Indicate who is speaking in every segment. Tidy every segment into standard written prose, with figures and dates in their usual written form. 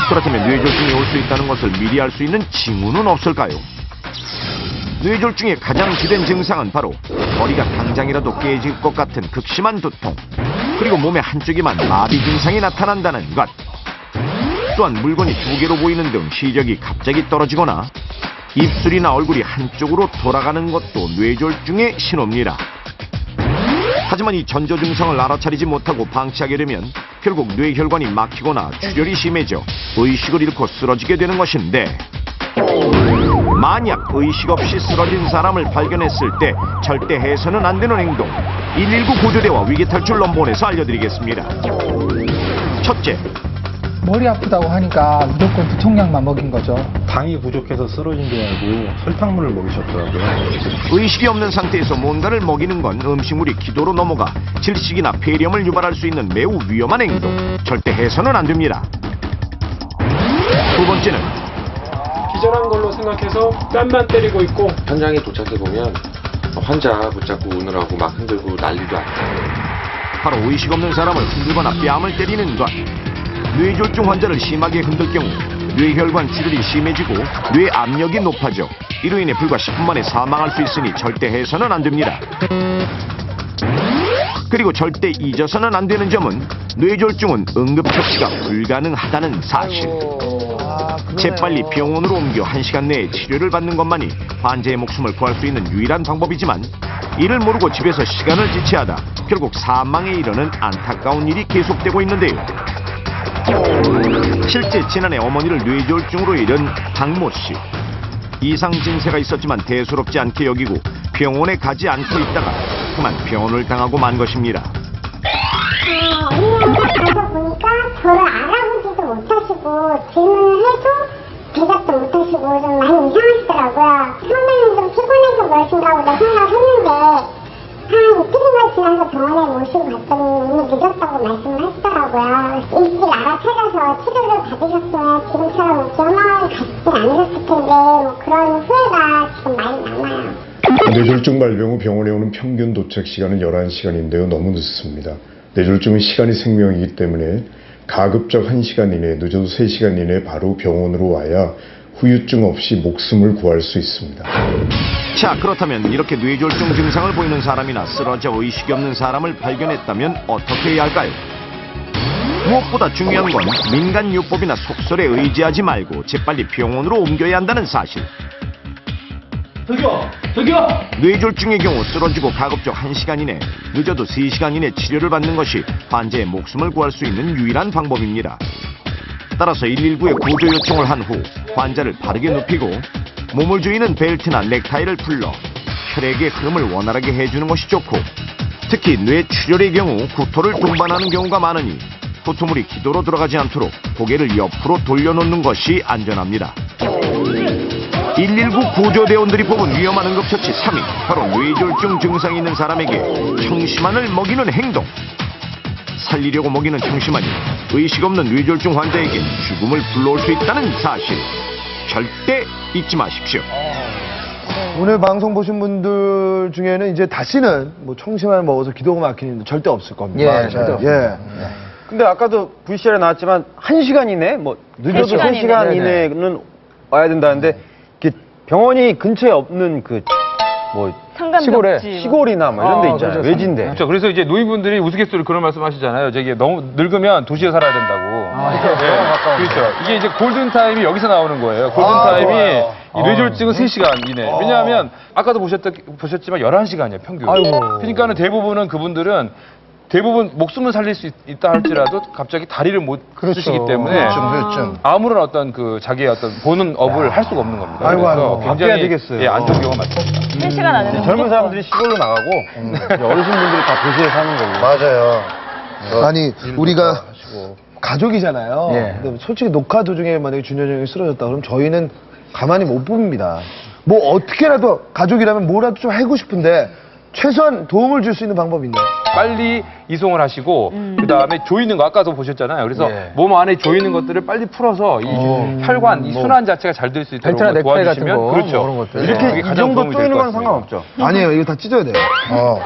Speaker 1: 그렇다면 뇌졸중이 올 수 있다는 것을 미리 알 수 있는 징후는 없을까요? 뇌졸중의 가장 주된 증상은 바로 머리가 당장이라도 깨질 것 같은 극심한 두통, 그리고 몸의 한쪽에만 마비 증상이 나타난다는 것. 또한 물건이 두 개로 보이는 등 시력이 갑자기 떨어지거나 입술이나 얼굴이 한쪽으로 돌아가는 것도 뇌졸중의 신호입니다. 하지만 이 전조 증상을 알아차리지 못하고 방치하게 되면 결국 뇌혈관이 막히거나 출혈이 심해져 의식을 잃고 쓰러지게 되는 것인데, 만약 의식 없이 쓰러진 사람을 발견했을 때 절대 해서는 안 되는 행동, 119 구조대와 위기탈출 넘버원에서 알려드리겠습니다. 첫째,
Speaker 2: 머리 아프다고 하니까 무조건 두통약만 먹인 거죠.
Speaker 3: 당이 부족해서 쓰러진 줄 알고 설탕물을 먹이셨더라고요.
Speaker 1: 의식이 없는 상태에서 뭔가를 먹이는 건 음식물이 기도로 넘어가 질식이나 폐렴을 유발할 수 있는 매우 위험한 행동, 절대 해서는 안 됩니다. 두 번째는
Speaker 4: 기절한 걸로 생각해서 뺨만 때리고 있고,
Speaker 5: 현장에 도착해보면 환자 붙잡고 우느라고 막 흔들고 난리도 아니고,
Speaker 1: 바로 의식 없는 사람을 흔들거나 뺨을 때리는 것. 뇌졸중 환자를 심하게 흔들 경우 뇌혈관 출혈이 심해지고 뇌 압력이 높아져 이로 인해 불과 10분 만에 사망할 수 있으니 절대 해서는 안 됩니다. 그리고 절대 잊어서는 안 되는 점은 뇌졸중은 응급처치가 불가능하다는 사실. 재빨리 병원으로 옮겨 1시간 내에 치료를 받는 것만이 환자의 목숨을 구할 수 있는 유일한 방법이지만, 이를 모르고 집에서 시간을 지체하다 결국 사망에 이르는 안타까운 일이 계속되고 있는데요. 실제 지난해 어머니를 뇌졸중으로 잃은 박모 씨. 이상 증세가 있었지만 대수롭지 않게 여기고 병원에 가지 않고 있다가 그만 병원을 당하고 만 것입니다.
Speaker 6: 가서 보니까 저를 알아보지도 못하시고 질문을 해도 대답도 못하시고 좀 많이 이상하시더라고요. 처음에는 좀 피곤해서 그러신가 보다 생각했는데 한 이틀인가 지나서 병원에 모시고 갔더니 이미 늦었다고 말씀을 하시더라고요. 일찍 알아차려서 치료를 받으셨으면 지금처럼 병원 갔지 않으셨을 텐데 뭐 그런 후회가 지금 많이 남아요.
Speaker 7: 뇌졸중 발병 후 병원에 오는 평균 도착 시간은 11시간인데요. 너무 늦습니다. 뇌졸중은 시간이 생명이기 때문에 가급적 1시간 이내, 늦어도 3시간 이내 바로 병원으로 와야 후유증 없이 목숨을 구할 수 있습니다.
Speaker 1: 자, 그렇다면 이렇게 뇌졸중 증상을 보이는 사람이나 쓰러져 의식이 없는 사람을 발견했다면 어떻게 해야 할까요? 무엇보다 중요한 건 민간요법이나 속설에 의지하지 말고 재빨리 병원으로 옮겨야 한다는 사실.
Speaker 4: 저기요!
Speaker 1: 뇌졸중의 경우 쓰러지고 가급적 1시간 이내, 늦어도 3시간 이내 치료를 받는 것이 환자의 목숨을 구할 수 있는 유일한 방법입니다. 따라서 119에 구조 요청을 한 후 환자를 바르게 눕히고 몸을 조이는 벨트나 넥타이를 풀러 혈액의 흐름을 원활하게 해주는 것이 좋고, 특히 뇌 출혈의 경우 구토를 동반하는 경우가 많으니 구토물이 기도로 들어가지 않도록 고개를 옆으로 돌려놓는 것이 안전합니다. 119 구조대원들이 뽑은 위험한 응급처치 3위, 바로 뇌졸중 증상이 있는 사람에게 청심환을 먹이는 행동. 살리려고 먹이는 청심환이 의식 없는 뇌졸중 환자에게 죽음을 불러올 수 있다는 사실, 절대 잊지 마십시오.
Speaker 8: 오늘 방송 보신 분들 중에는 이제 다시는 뭐 청심환을 먹어서 기도가 막히는 일 절대 없을 겁니다.
Speaker 2: 예, 절대 없습니다.
Speaker 8: 예.
Speaker 3: 근데 아까도 VCR에 나왔지만 1시간 이내, 뭐 늦어도 3시간 이내는 와야 된다는데 병원이 근처에 없는 시골이나 뭐 이런 데 있잖아요.
Speaker 8: 그렇죠.
Speaker 3: 외진데.
Speaker 9: 그렇죠. 그래서 이제 노인분들이 우스갯소리 그런 말씀 하시잖아요. 저기 너무 늙으면 도시에 살아야 된다고. 그렇죠. 이게 이제 골든타임이 여기서 나오는 거예요. 골든타임이 이 뇌졸중은 3시간 이내. 왜냐하면 아까도 보셨지만 11시간이에요, 평균. 그러니까는 대부분 목숨을 살릴 수 있다 할지라도 갑자기 다리를 못 쓰시기 때문에 아무런 어떤 자기의 어떤 보는 업을 할 수가 없는 겁니다. 그래서 굉장히
Speaker 3: 되겠어요.
Speaker 9: 안 좋은 경우가 많습니다.
Speaker 10: 3시간 안에는
Speaker 3: 젊은 사람들이 시골로 나가고 어르신분들이 다 도시에 사는 거고.
Speaker 8: 맞아요. 아니 우리가 가족이잖아요. 근데 솔직히 녹화 도중에 만약에 준현이 형이 쓰러졌다 그러면 저희는 가만히 못 봅니다. 뭐 어떻게라도 가족이라면 뭐라도 좀 하고 싶은데 최소한 도움을 줄 수 있는 방법이 있나요?
Speaker 9: 빨리 이송을 하시고 그다음에 조이는 거 아까도 보셨잖아요. 그래서 몸 안에 조이는 것들을 빨리 풀어서 이 혈관, 이 순환 자체가 잘 될 수 있도록 도와주시면 그렇죠.
Speaker 3: 이렇게 이 정도 조이는 건 상관없죠.
Speaker 8: 아니에요. 이거 다 찢어야 돼요.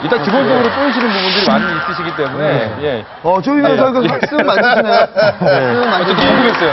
Speaker 9: 일단 기본적으로 조이시는 부분들이 많이 있으시기 때문에
Speaker 8: 조이면 저희가 쓱 만지시나요? 쓱 만지시나요?
Speaker 9: 궁금했어요.